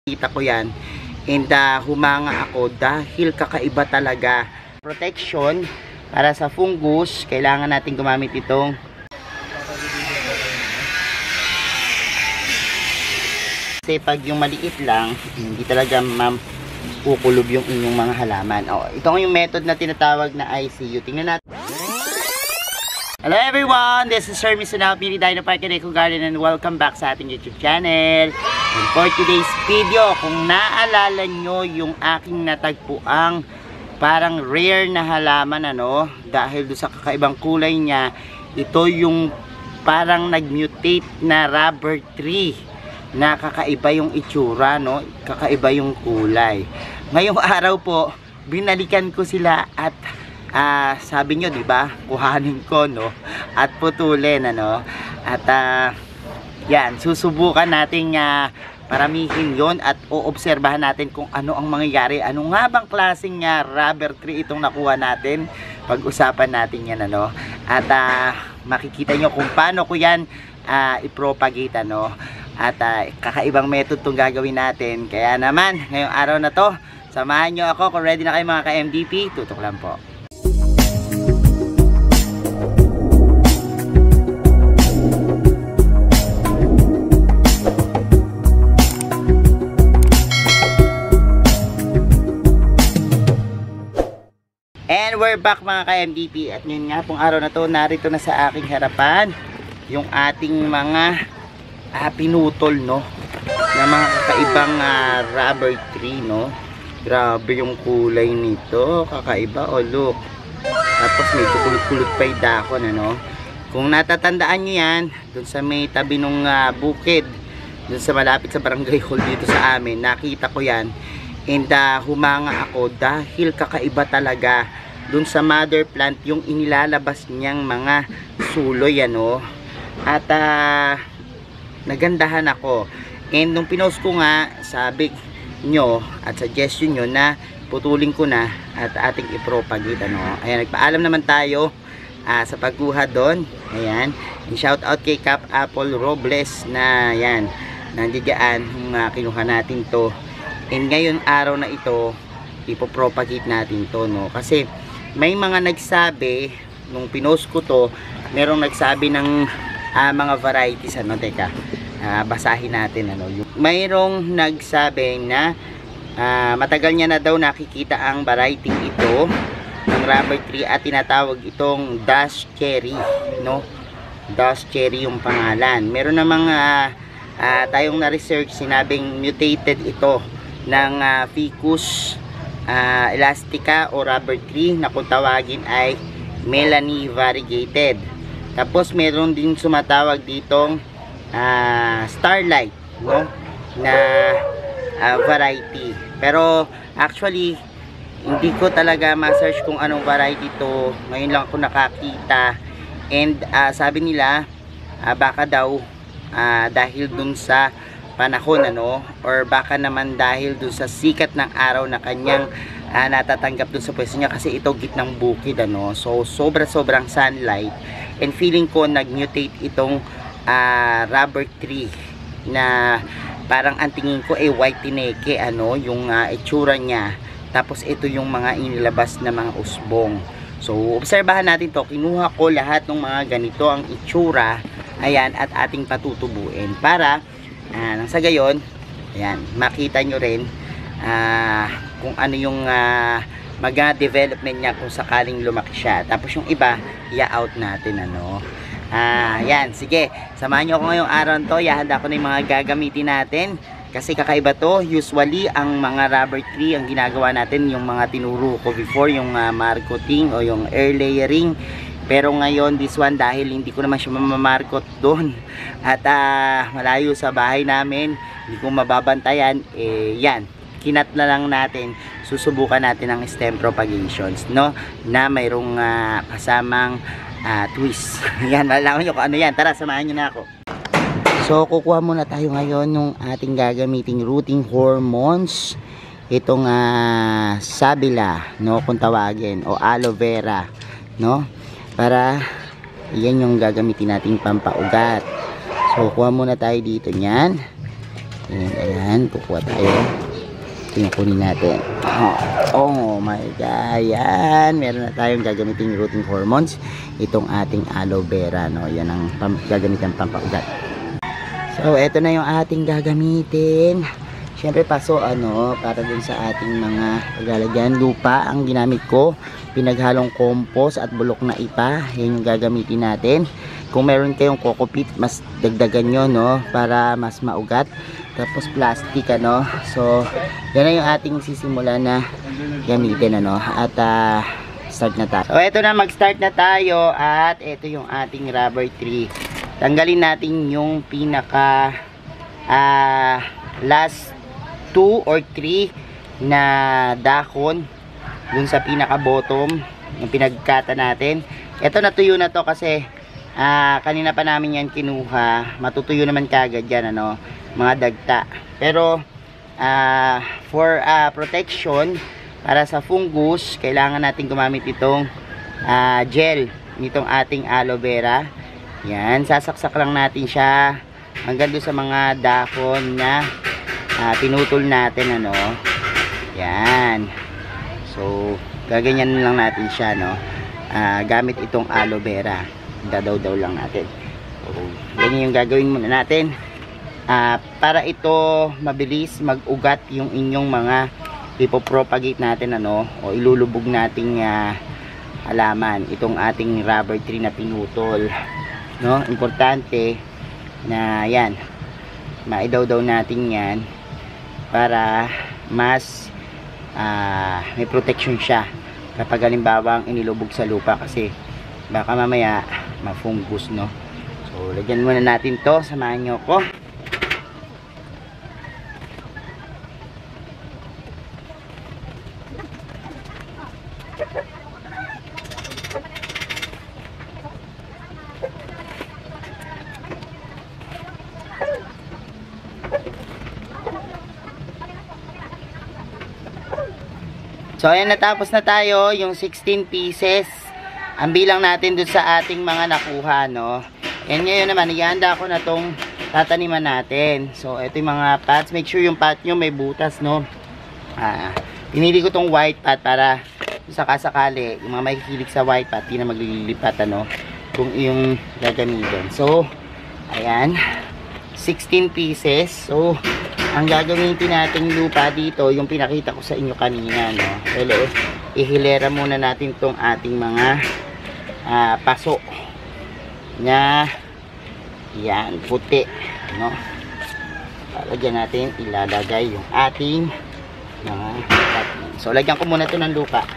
Kita ko yan and humanga ako dahil kakaiba talaga. Protection para sa fungus, kailangan natin gumamit itong kasi pag yung maliit lang, hindi talaga kukulob yung inyong mga halaman. Ito yung method na tinatawag na ICU. Tingnan natin. Hello everyone! This is Sir Misunao, Pili Dino Park and Eco Garden, and welcome back sa ating YouTube channel. And for today's video, kung naalala nyo yung aking natagpuang parang rare na halaman, dahil doon sa kakaibang kulay niya, ito yung parang nag-mutate na rubber tree na kakaiba yung itsura, kakaiba yung kulay. Ngayong araw po, binalikan ko sila at sabi nyo, di ba, kuhanin ko, at putulin, at yan, susubukan natin paramihin yon at oobserbahan natin kung ano ang mangyayari. Ano nga bang klaseng rubber tree itong nakuha natin? Pag-usapan natin yan, at makikita nyo kung paano ko yan i-propagate, at kakaibang method itong gagawin natin. Kaya naman, ngayong araw na to, samahan nyo ako. Kung ready na kayo mga ka-MDP, tutok lang po. And we're back mga ka-MDP, at yun nga pong araw na to, narito na sa aking harapan yung ating mga pinutol, na mga kakaibang rubber tree, grabe yung kulay nito, kakaiba, look, tapos medyo kulot-kulot pa yung dahon, kung natatandaan nyo yan, dun sa may tabi nung bukid, dun sa malapit sa barangay hall dito sa amin, nakita ko yan, and humanga ako dahil kakaiba talaga dun sa mother plant yung inilalabas niyang mga suloy, at nagandahan ako. And nung pinost ko nga, sabi nyo at suggestion nyo na putulin ko na at ating i-propagate, ayan, nagpaalam naman tayo sa pagkuha doon. Ayan, and shout out kay Cap Apple Robles na yan, nandiyan yung kinuha natin to. And ngayon araw na ito, ipopropagate natin to, kasi may mga nagsabi, nung pinost ko to, merong nagsabi ng mga varieties, teka, basahin natin, mayroong nagsabi na matagal niya na daw nakikita ang variety ito ng rubber tree at tinatawag itong Dust Cherry, Dust Cherry yung pangalan. Meron namang tayong na-research, sinabing mutated ito ng Ficus elastica o rubber tree na kung tawagin ay Melanie variegated. Tapos meron din sumatawag ditong Starlight, na variety. Pero actually hindi ko talaga ma-search kung anong variety ito. Ngayon lang ako nakakita, and sabi nila baka daw dahil dun sa panahon, or baka naman dahil dun sa sikat ng araw na kanyang natatanggap dun sa pwesto niya, kasi ito gitnang bukid, so sobrang sunlight, and feeling ko nag-mutate itong rubber tree na parang ang tingin ko white tineke, yung itsura niya. Tapos ito yung mga inilabas na mga usbong. So obserbahan natin to. Kinuha ko lahat ng mga ganito ang itsura, ayan, at ating patutubuin para nang sa gayon, ayan, makita nyo rin kung ano yung mag-development niya kung sakaling lumaki siya. Tapos yung iba, i-out natin, yan, sige, samahan nyo ako ngayong araw to. Ihahanda ko na yung mga gagamitin natin, kasi kakaiba to. Usually, ang mga rubber tree, ang ginagawa natin, yung mga tinuro ko before, yung marcoting o yung air layering. Pero ngayon, this one, dahil hindi ko naman siya mamamarkot doon at malayo sa bahay namin, hindi ko mababantayan, yan, kinat na lang natin, susubukan natin ang stem propagations, na mayroong kasamang twist. Yan, malalaman nyo kung ano yan. Tara, samahan nyo na ako. So, kukuha muna tayo ngayon ng ating gagamiting rooting hormones. Itong sabila, kung tawagin, o aloe vera, para yan yung gagamitin nating pampaugat. So kuha muna tayo dito niyan. And ayan, kukuha tayo. Ito yung kunin natin. Oh my God. Ayan, meron na tayong gagamitin rooting hormones. Itong ating aloe vera, no? Yan ang gagamitin pampaugat. So, ito na yung ating gagamitin. Siyempre, paso, para dun sa ating mga paglalagyan. Lupa ang ginamit ko. Pinaghalong compost at bulok na ipa. Yan yung gagamitin natin. Kung meron kayong coco peat, mas dagdagan nyo, no? Para mas maugat. Tapos plastic, So, yan na yung ating sisimula na gamitin, At, start na tayo. So, eto na, mag-start na tayo. At, eto yung ating rubber tree. Tanggalin natin yung pinaka, last 2 or 3 na dahon dun sa pinaka bottom yung pinagkata natin. Eto natuyo na to kasi kanina pa namin yan kinuha. Matutuyo naman kagad yan, mga dagta. Pero for protection para sa fungus, kailangan natin gumamit itong gel nitong ating aloe vera. Yan, sasaksak lang natin siya hanggang doon sa mga dahon na pinutol natin, Yan. So, gaganyan lang natin siya, gamit itong aloe vera. Dadaw-daw lang natin. So, ganyan yung gagawin muna natin. Para ito mabilis mag-ugat yung inyong mga ipopropagate natin, o ilulubog nating halaman. Itong ating rubber tree na pinutol, Importante na yan, maidaw-daw natin yan para mas may protection siya kapag halimbawa ang inilubog sa lupa, kasi baka mamaya ma-fungus, So, lagyan muna natin to. Samahan nyo ko. So, ayan, natapos na tayo yung 16 pieces. Ang bilang natin dun sa ating mga nakuha, And ngayon naman, ihanda ko na tong tataniman natin. So, ito yung mga pots. Make sure yung pot nyo may butas, Pinili ko tong white pot para sakasakali, yung mga makikilig sa white pot, di na maglilipat, kung yung gagamitin. So, ayan, 16 pieces. So, ang gagamitin natin lupa dito, yung pinakita ko sa inyo kanina, Pero, ihilera muna natin tong ating mga paso na yan, puti, Para dyan natin ilalagay yung ating mga tatlo. So, lagyan ko muna ito ng lupa.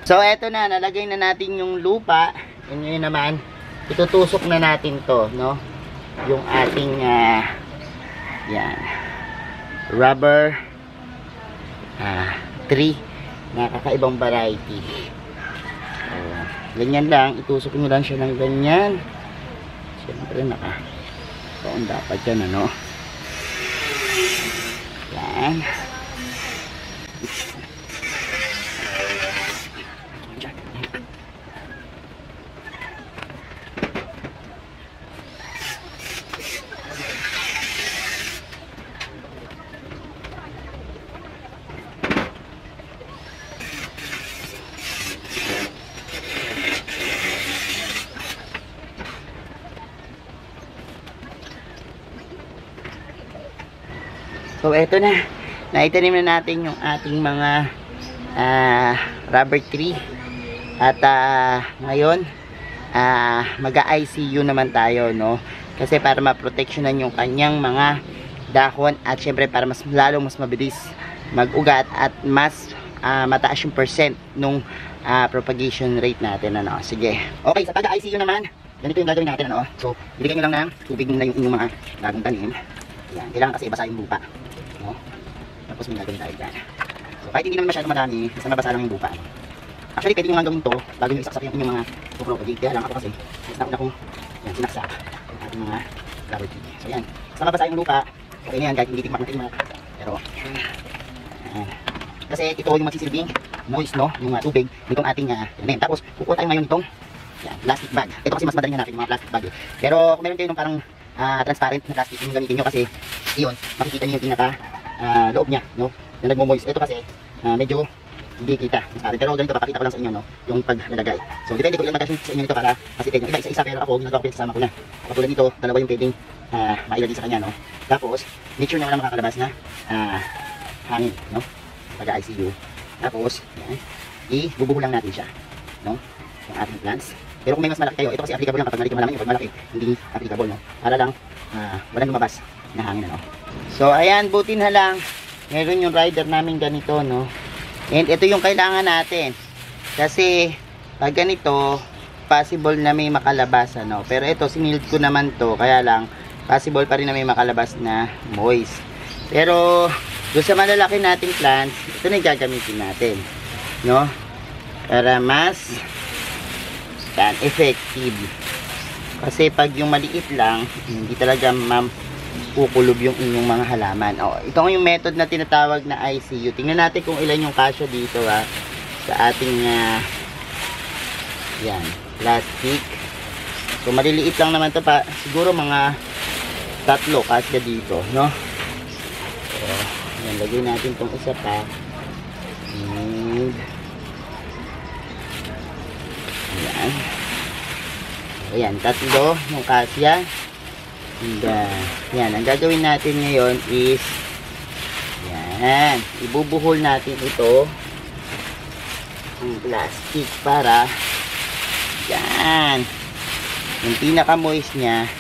So, eto na, nalagay na natin yung lupa. And ngayon naman, itutusok na natin to, Yung ating, yan, rubber tree na kakaibang variety. So, ganyan lang, itusok nyo lang siya ng ganyan. Siyempre, naka-taon dapat yan, Yan. So, eto na. Naitanim na natin yung ating mga rubber tree. At ngayon, mag-ICU naman tayo, Kasi para ma-protectionan yung kanyang mga dahon. At syempre para mas lalong mas mabilis mag-ugat. At mas mataas yung percent nung propagation rate natin, Sige. Okay, sa pag-ICU naman, ganito yung gagawin natin, ano. So, iligay nyo lang ng tubig na yung inyong mga bagong tanim. Yan, kailangan kasi ibasa yung lupa, no? Tapos may gagawin tayo dyan. So, kahit hindi naman masyadong madami, basta mabasa lang yung lupa, ano. Actually, pwede nyo lang gawin to bago nyo isaksak yung inyong mga propagate. Kaya lang ako kasi, mas nauna kong yan, sinaksak yung ating mga rubber tree. So, yan, basta mabasa yung lupa, okay na yan, kahit hindi tikmak na tikmak. Pero, kasi ito yung magsisilbing moist, no, yung tubig nitong ating tanim. Tapos kukuha tayo ngayon nitong yan, plastic bag. Ito kasi mas madaling hanapin yung mga plastic bag, eh. Pero kung meron kayo ng parang transparent na plastic yung gamitin nyo, kasi iyon, makikita nyo yung pinaka loob niya, no, na nagmo-moist. Ito kasi medyo hindi kita transparent, pero ganito papakita ko lang sa inyo, no, yung paglalagay. So depende ko ilang magkasyon sa inyo nito para masitin. Yung iba isa-isa, pero ako ginagawa ko kasama ko na. Katulad nito, dalawa yung pwedeng mailagay sa kanya, no. Tapos make sure na walang makakalabas na hangin, no, pag ICU. Tapos yan, ibubuhol lang natin siya, no, yung ating plants. Pero kung may mas malaki kayo, ito kasi applicable lang kapag maliit yung malaki. Pag malaki, hindi applicable, no, para lang walang lumabas na hangin, ano. So ayan, buti na lang meron yung rider namin ganito, no. And ito yung kailangan natin, kasi pag ganito possible na may makalabas, ano. Pero ito sinild ko naman to, kaya lang possible pa rin na may makalabas na moist. Pero doon sa malalaki nating plants, ito na yung gagamitin natin, no, para mas effective. Kasi pag yung maliit lang, hindi talaga kukulob yung inyong mga halaman. Ito yung method na tinatawag na ICU. Tingnan natin kung ilan yung kasya dito, sa ating yan, plastic. So maliliit lang naman to, siguro mga 3 kasya dito, no. So yan, lagay natin itong isa pa. And ayan. Ayan, 3 yung kasya. And yan, ang gagawin natin ngayon is yan, ibubuhol natin ito ang plastic para yan, yung pinaka moist nya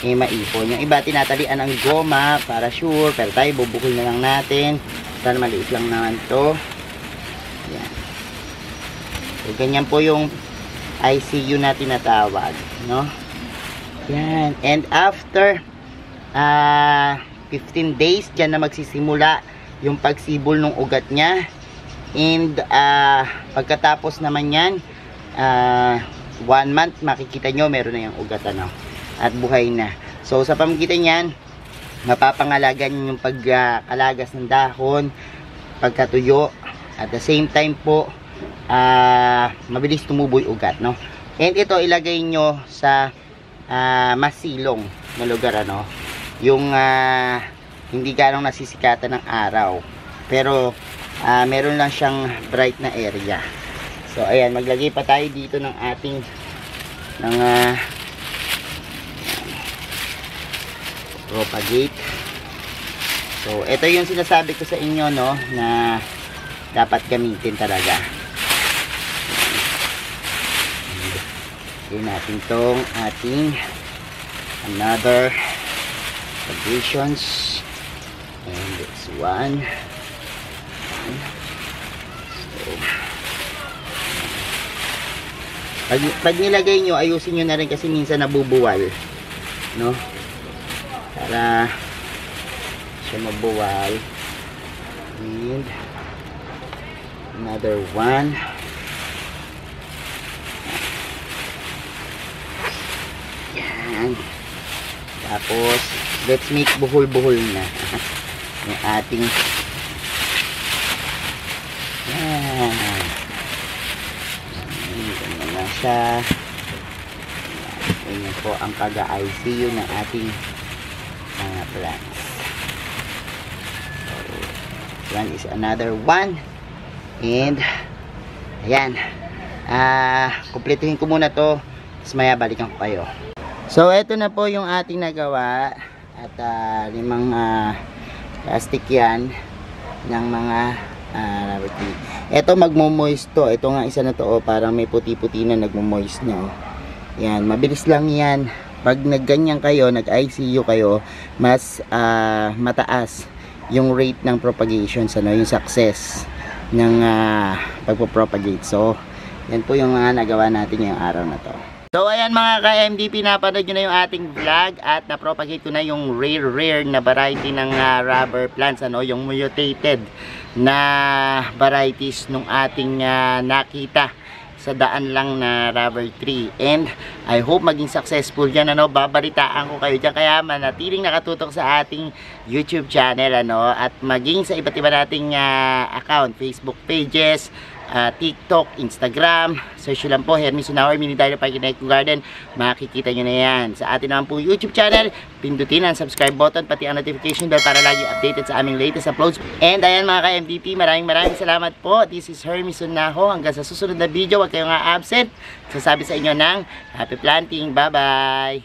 maipon. Yung iba tinatalian ng goma para sure, pero tayo bubuhol na lang natin para maliit lang naman to. Yan. So ganyan po yung ICU na tinatawag, no. Yan, and after 15 days dyan na magsisimula yung pagsibol ng ugat nya. And pagkatapos naman yan 1 month, makikita nyo meron na yung ugat, ano, at buhay na. So sa pamamagitan yan, mapapangalagan yung pagkalagas ng dahon, pagkatuyo, at the same time po mabilis tumubo yung ugat, no. And ito ilagay nyo sa masilong na lugar, ano, yung hindi ganong nasisikatan ng araw, pero meron lang siyang bright na area. So ayan, maglagay pa tayo dito ng ating propagate. So ito yung sinasabi ko sa inyo, no, na dapat gamitin talaga. Gawin natin tong ating another conditions, and this one. So pag nilagay nyo, ayusin nyo na rin kasi minsan nabubuwal, no, para siya mabuwal. And another one. Yan. Tapos let's make buhol-buhol na yung ating yan. Ganyan na siya. Ganyan po ang pag-ICU ng ating mga plants. So, one is another one. And ayan, kumpletuhin ko muna to, tapos maya balikan ko kayo. So eto na po yung ating nagawa, at 5 plastic yan ng mga rubber tree. Eto magmo-moist to. Ito nga isa na to, parang may puti-puti na nagmo-moist na. Yan, mabilis lang yan. Pag nagganyan kayo, nag-ICU kayo, mas mataas yung rate ng propagation, ano, yung success ng pagpo-propagate. So yan po yung nagawa natin ngayong araw na to. So ayan mga ka-MDP, napanood nyo na yung ating vlog at napropagate ko na yung rare na variety ng rubber plants, ano, yung mutated na varieties nung ating nakita sa daan lang na rubber tree. And I hope maging successful yan, ano, babalitaan ko kayo dyan, kaya manatiling nakatutok sa ating YouTube channel, ano, at maging sa iba't iba nating account, Facebook pages, TikTok, Instagram, search nyo lang po Hermes Unawar Mini Dino Park in Eco Garden, makikita nyo na yan. Sa atin naman po YouTube channel, pindutin ang subscribe button pati ang notification bell para lagi updated sa aming latest uploads. And ayan mga ka-MDP, maraming salamat po. This is Hermes Unaho. Hanggang sa susunod na video, huwag kayong absent. Sasabi sa inyo ng happy planting. Bye bye.